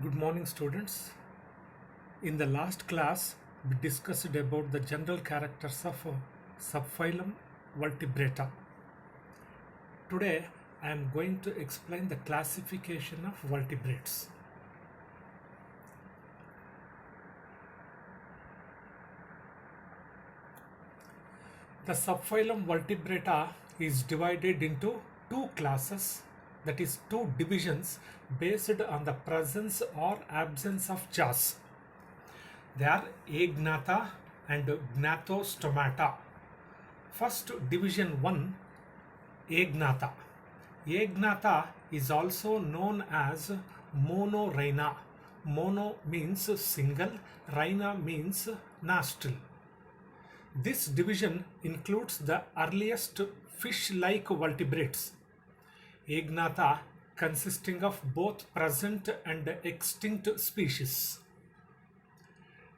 Good morning, students. In the last class, we discussed about the general characters of subphylum Vertebrata. Today, I am going to explain the classification of vertebrates. The subphylum Vertebrata is divided into two classes, that is, two divisions based on the presence or absence of jaws. They are Agnatha and Gnathostomata. First, division 1, Agnatha. Agnatha is also known as monorhina. Mono means single, rhina means nostril. This division includes the earliest fish-like vertebrates. Agnatha consisting of both present and extinct species.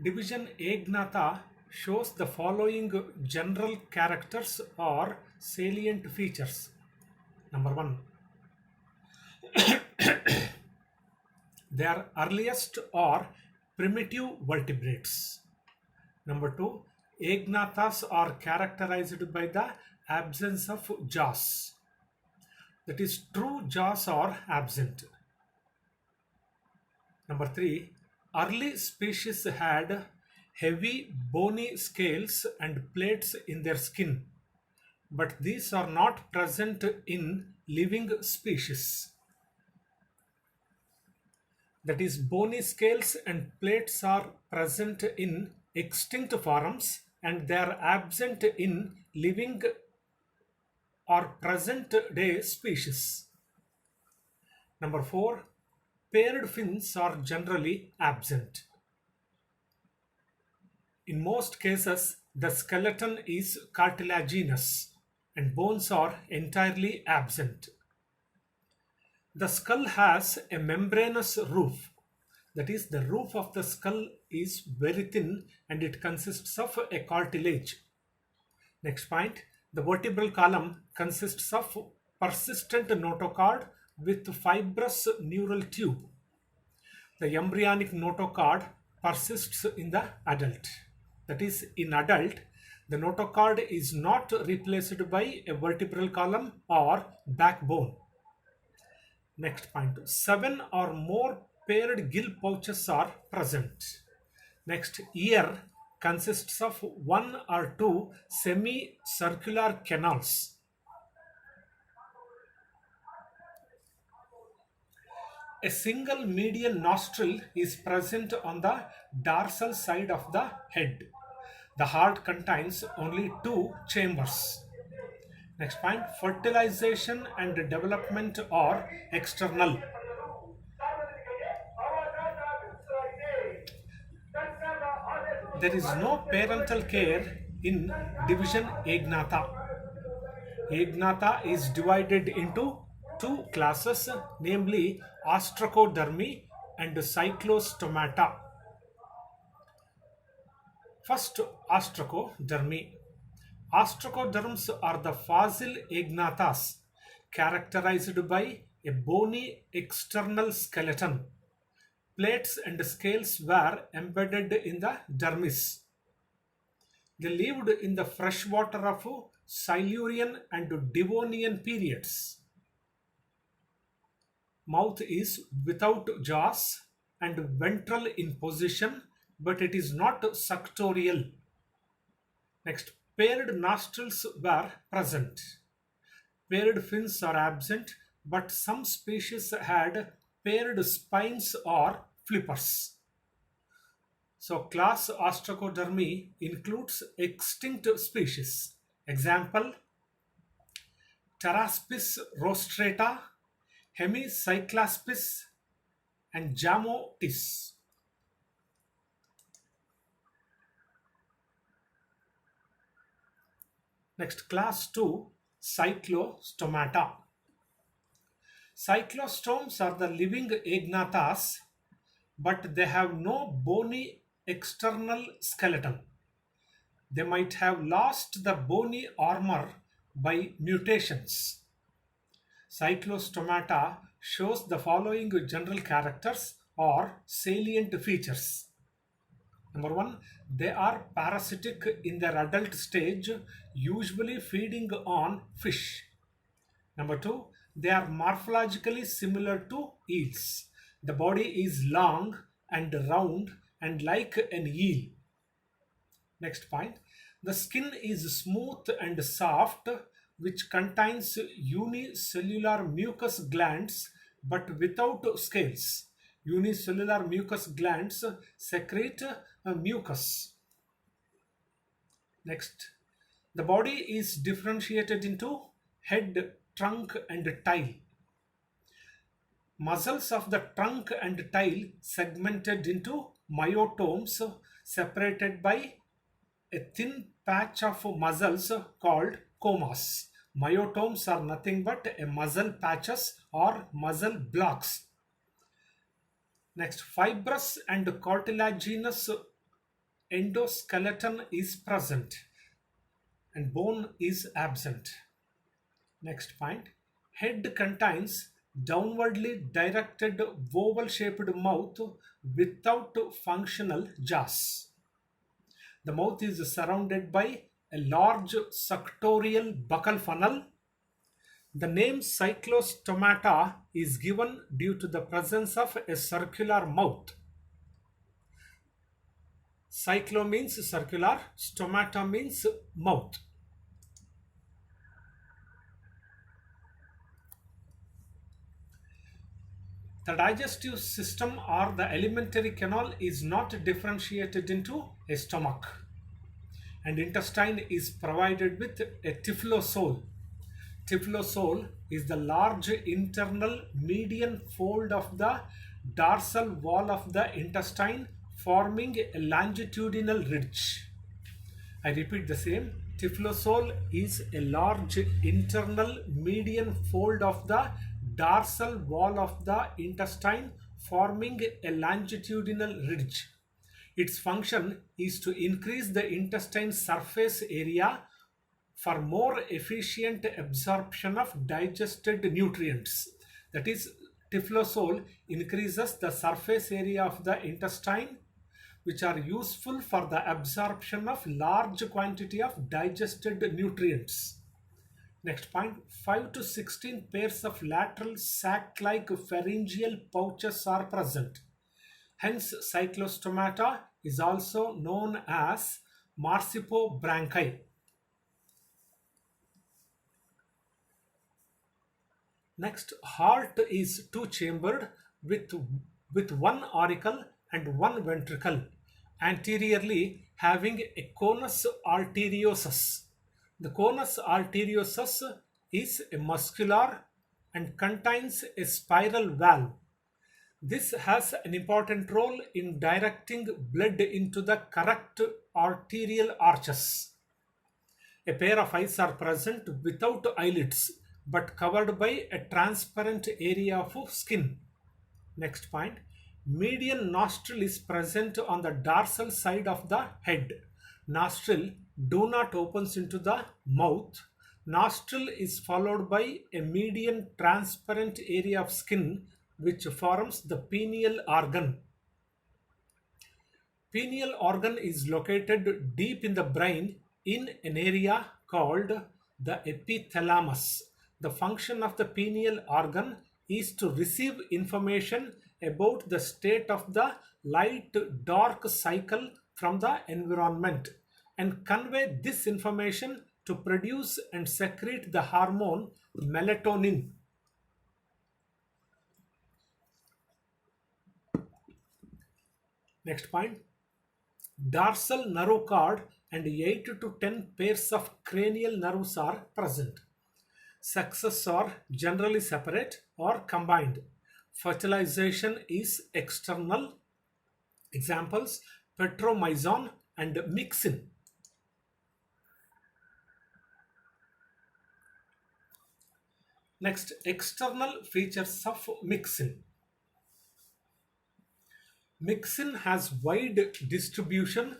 Division Agnatha shows the following general characters or salient features. Number 1. They are earliest or primitive vertebrates. Number 2. Agnathas are characterized by the absence of jaws. That is, true jaws are absent. Number 3. Early species had heavy bony scales and plates in their skin, but these are not present in living species. That is, bony scales and plates are present in extinct forms and they are absent in living or present day species. Number 4. Paired fins are generally absent. In most cases, the skeleton is cartilaginous and bones are entirely absent. The skull has a membranous roof. That is, the roof of the skull is very thin and it consists of a cartilage. Next point, the vertebral column consists of persistent notochord with fibrous neural tube. The embryonic notochord persists in the adult. That is, in adult, the notochord is not replaced by a vertebral column or backbone. Next point, 7 or more paired gill pouches are present. Next, ear consists of 1 or 2 semicircular canals. A single median nostril is present on the dorsal side of the head. The heart contains only 2 chambers. Next point, fertilization and development are external. There is no parental care in division Agnatha. Agnatha is divided into two classes, namely ostracodermy and cyclostomata. First, ostracodermy. Ostracoderms are the fossil Agnathas characterized by a bony external skeleton. Plates and scales were embedded in the dermis. They lived in the freshwater of Silurian and Devonian periods. Mouth is without jaws and ventral in position, but it is not suctorial. Next, paired nostrils were present. Paired fins are absent, but some species had paired spines or flippers. So, class ostracodermy includes extinct species. Example, Pteraspis rostrata, Hemicyclaspis, and Jamotis. Next, class 2, Cyclostomata. Cyclostomes are the living Agnathas, but they have no bony external skeleton. They might have lost the bony armor by mutations. Cyclostomata shows the following general characters or salient features. Number one, they are parasitic in their adult stage, usually feeding on fish. Number two, they are morphologically similar to eels. The body is long and round and like an eel. Next point, the skin is smooth and soft, which contains unicellular mucus glands but without scales. Unicellular mucus glands secrete mucus. Next, the body is differentiated into head, trunk, and tail. Muscles of the trunk and tail segmented into myotomes separated by a thin patch of muscles called comas. Myotomes are nothing but a muscle patches or muscle blocks. Next, fibrous and cartilaginous endoskeleton is present and bone is absent. Next point, head contains downwardly directed oval shaped mouth without functional jaws. The mouth is surrounded by a large suctorial buccal funnel. The name cyclostomata is given due to the presence of a circular mouth. Cyclo means circular, stomata means mouth. The digestive system or the alimentary canal is not differentiated into a stomach, and intestine is provided with a typhlosole. Typhlosole is the large internal median fold of the dorsal wall of the intestine forming a longitudinal ridge. I repeat the same. Typhlosole is a large internal median fold of the dorsal wall of the intestine forming a longitudinal ridge. Its function is to increase the intestine surface area for more efficient absorption of digested nutrients. That is, typhlosole increases the surface area of the intestine, which are useful for the absorption of large quantity of digested nutrients. Next point, 5 to 16 pairs of lateral sac-like pharyngeal pouches are present. Hence, cyclostomata is also known as marsipobranchi. Next, heart is two-chambered with one auricle and one ventricle, anteriorly having a conus arteriosus. The conus arteriosus is a muscular and contains a spiral valve. This has an important role in directing blood into the correct arterial arches. A pair of eyes are present without eyelids but covered by a transparent area of skin. Next point, median nostril is present on the dorsal side of the head. Nostril do not opens into the mouth. Nostril is followed by a median transparent area of skin which forms the pineal organ. Pineal organ is located deep in the brain in an area called the epithalamus. The function of the pineal organ is to receive information about the state of the light-dark cycle from the environment and convey this information to produce and secrete the hormone melatonin. Next point, dorsal nerve cord and 8 to 10 pairs of cranial nerves are present. Sexes are generally separate or combined. Fertilization is external. Examples, petromyzon and myxin. Next, external features of myxin. Myxin has wide distribution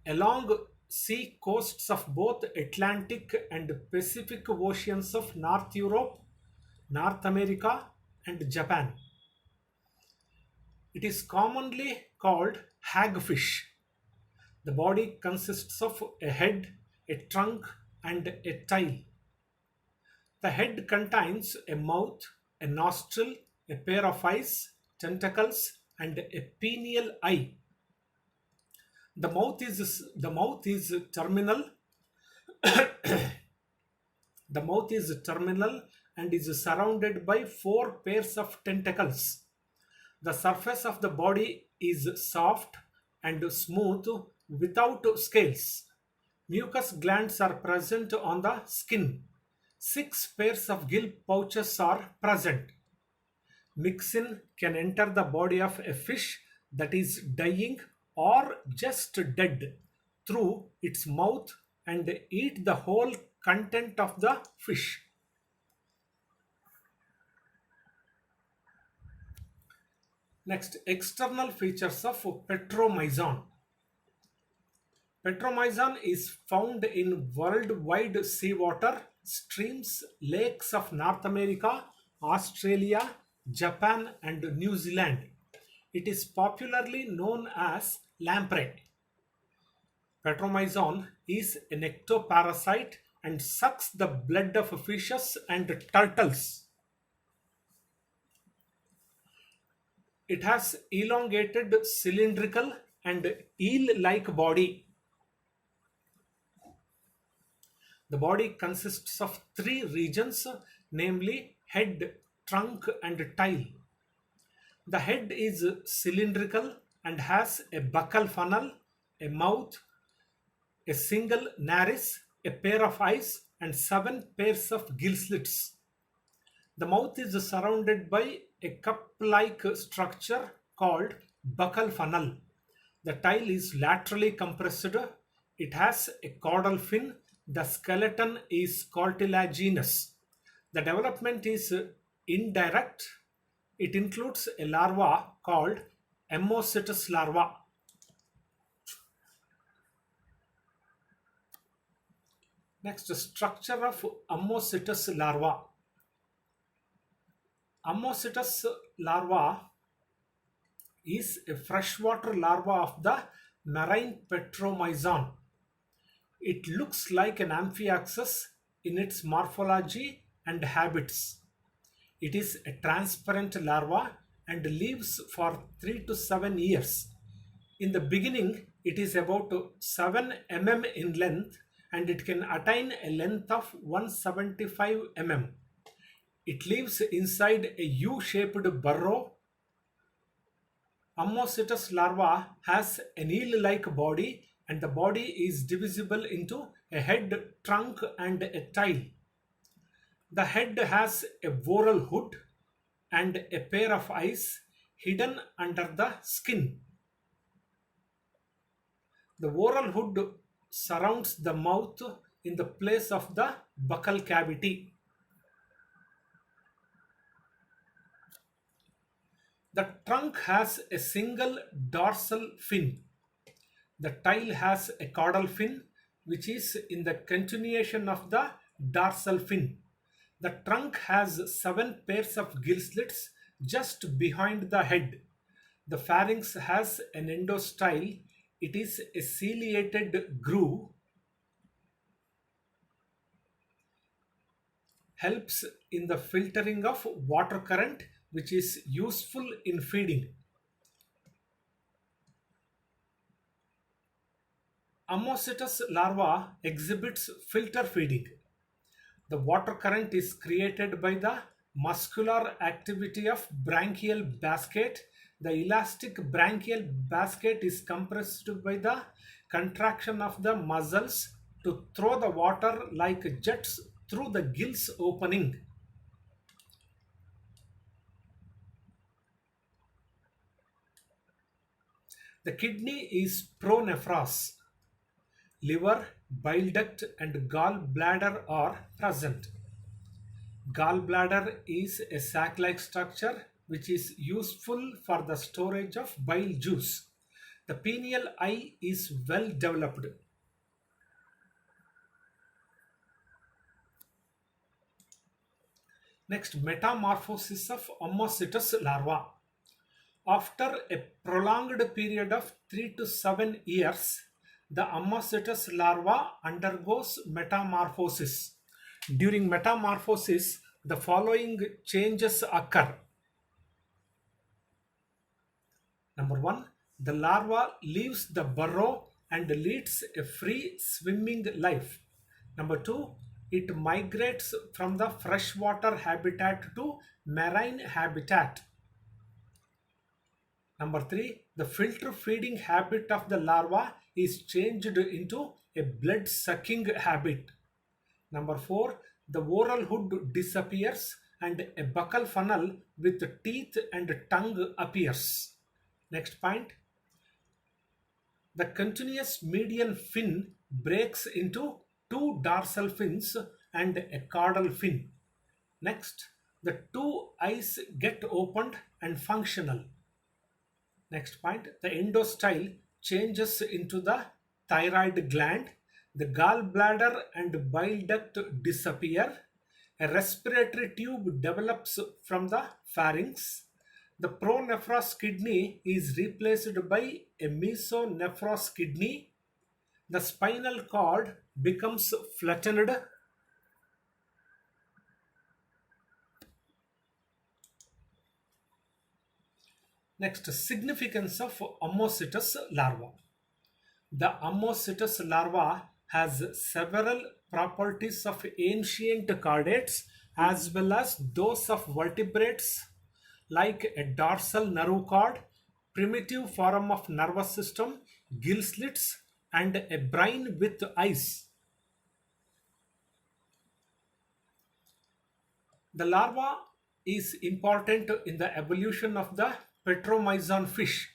along sea coasts of both Atlantic and Pacific Oceans of North Europe, North America, and Japan. It is commonly called hagfish. The body consists of a head, a trunk, and a tail. The head contains a mouth, a nostril, a pair of eyes, tentacles, and a pineal eye. The mouth is terminal. The mouth is terminal and is surrounded by four pairs of tentacles. The surface of the body is soft and smooth without scales. Mucus glands are present on the skin. Six pairs of gill pouches are present. Myxin can enter the body of a fish that is dying or just dead through its mouth and eat the whole content of the fish. Next, external features of petromyzon. Petromyzon is found in worldwide seawater, streams, lakes of North America, Australia, Japan, and New Zealand. It is popularly known as lamprey. Petromyzon is an ectoparasite and sucks the blood of fishes and turtles. It has elongated cylindrical and eel-like body. The body consists of three regions, namely head, trunk, and tail. The head is cylindrical and has a buccal funnel, a mouth, a single nares, a pair of eyes, and seven pairs of gill slits. The mouth is surrounded by a cup-like structure called buccal funnel. The tail is laterally compressed. It has a caudal fin. The skeleton is cartilaginous. The development is indirect. It includes a larva called Ammocytus larva. Next, structure of Ammocytus larva. Ammocytus larva is a freshwater larva of the marine petromyzon. It looks like an amphiaxis in its morphology and habits. It is a transparent larva and lives for 3 to 7 years. In the beginning, it is about 7 mm in length and it can attain a length of 175 mm. It lives inside a U-shaped burrow. Ammocytus larva has an eel-like body and the body is divisible into a head, trunk, and a tail. The head has a whorl hood and a pair of eyes hidden under the skin. The whorl hood surrounds the mouth in the place of the buccal cavity. The trunk has a single dorsal fin. The tail has a caudal fin which is in the continuation of the dorsal fin. The trunk has seven pairs of gill slits just behind the head. The pharynx has an endostyle. It is a ciliated groove. Helps in the filtering of water current which is useful in feeding. Ammocytus larva exhibits filter feeding. The water current is created by the muscular activity of branchial basket. The elastic branchial basket is compressed by the contraction of the muscles to throw the water like jets through the gills opening. The kidney is pronephros. Liver, bile duct, and gallbladder are present. Gallbladder is a sac-like structure which is useful for the storage of bile juice. The pineal eye is well developed. Next, metamorphosis of Ammocytus larva. After a prolonged period of 3 to 7 years, the Ammocetus larva undergoes metamorphosis. During metamorphosis, the following changes occur. Number one, the larva leaves the burrow and leads a free swimming life. Number two, it migrates from the freshwater habitat to marine habitat. Number three, the filter feeding habit of the larva is changed into a blood sucking habit. Number four, the oral hood disappears and a buccal funnel with teeth and tongue appears. Next point, the continuous median fin breaks into two dorsal fins and a caudal fin. Next, the two eyes get opened and functional. Next point, the endostyle changes into the thyroid gland, the gallbladder and bile duct disappear, a respiratory tube develops from the pharynx, the pronephros kidney is replaced by a mesonephros kidney, the spinal cord becomes flattened. Next, significance of Ammocetus larva. The Ammocetus larva has several properties of ancient chordates as well as those of vertebrates, like a dorsal nerve cord, primitive form of nervous system, gill slits, and a brain with eyes. The larva is important in the evolution of the petromyzon fish.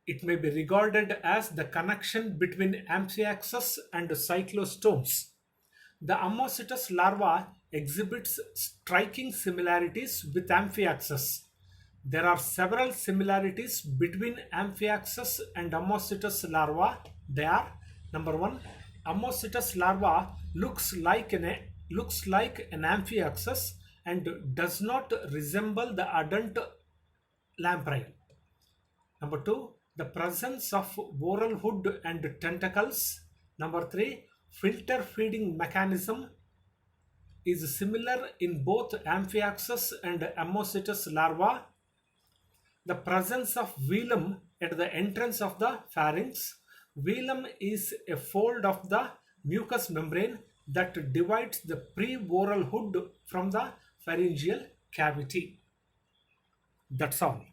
It may be regarded as the connection between Amphioxus and cyclostomes. The Ammocetus larva exhibits striking similarities with Amphioxus. There are several similarities between Amphioxus and Ammocetus larva. They are: number one, Ammocetus larva looks like an Amphioxus and does not resemble the adult lamprey. Number two, the presence of oral hood and tentacles. Number three, filter feeding mechanism is similar in both Amphioxus and Ammocetus larva. The presence of velum at the entrance of the pharynx. Velum is a fold of the mucous membrane that divides the pre-oral hood from the pharyngeal cavity. That's all.